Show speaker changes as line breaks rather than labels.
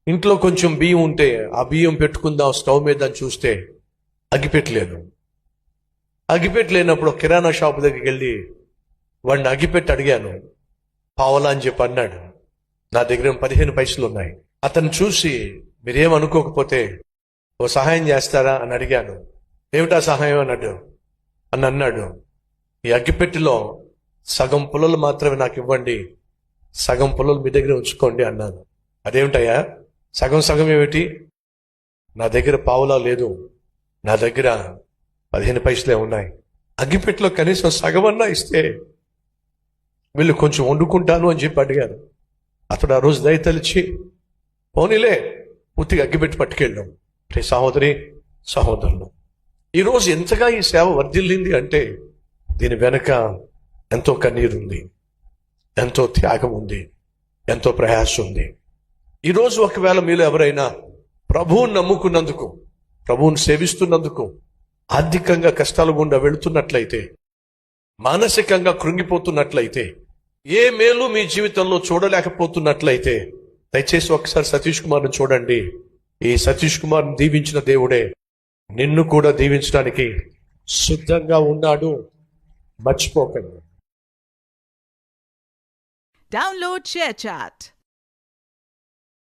ఇంట్లో కొంచెం బియ్యం ఉంటే ఆ బియ్యం పెట్టుకుందాం స్టవ్ మీద అని చూస్తే అగ్గిపెట్టలేదు. అగ్గిపెట్టలేనప్పుడు కిరాణా షాప్ దగ్గరికి వెళ్ళి వాడిని అగ్గిపెట్టి అడిగాను. పావలా అని చెప్పి అన్నాడు. నా దగ్గర 15 పైసలు ఉన్నాయి. అతను చూసి మీరేమనుకోకపోతే ఓ సహాయం చేస్తారా అని అడిగాను. ఏమిటా సహాయం అన్నాడు. ఈ అగ్గిపెట్టిలో సగం పుల్లలు మాత్రమే నాకు ఇవ్వండి, సగం పుల్లలు మీ దగ్గర ఉంచుకోండి అన్నాను. అదేమిటయ్యా సగం సగం ఏమిటి? నా దగ్గర పావులా లేదు, నా దగ్గర 15 పైసలే ఉన్నాయి. అగ్గిపెట్టిలో కనీసం సగమన్నా ఇస్తే వీళ్ళు కొంచెం వండుకుంటాను అని చెప్పి అడిగాను. అతడు ఆ రోజు దయతలిచి పోనీలే పూర్తిగా అగ్గిపెట్టి పట్టుకెళ్ళాం. సహోదరి సహోదరులు, ఈరోజు ఎంతగా ఈ సేవ వర్ధిల్లింది అంటే దీని వెనక ఎంతో కన్నీరు ఉంది, ఎంతో త్యాగం ఉంది, ఎంతో ప్రయాస ఉంది. ఈరోజు ఒకవేళ మీలో ఎవరైనా ప్రభువుని నమ్ముకున్నందుకు, ప్రభువుని సేవిస్తున్నందుకు ఆర్థికంగా కష్టాలు గుండా వెళుతున్నట్లయితే, మానసికంగా కృంగిపోతున్నట్లయితే, ఏ మేలు మీ జీవితంలో చూడలేకపోతున్నట్లయితే దయచేసి ఒకసారి సతీష్ కుమార్ని చూడండి. ఈ సతీష్ కుమార్ని దీవించిన దేవుడే నిన్ను కూడా దీవించడానికి సిద్ధంగా ఉన్నాడు. మర్చిపోకండి.
Download ShareChat.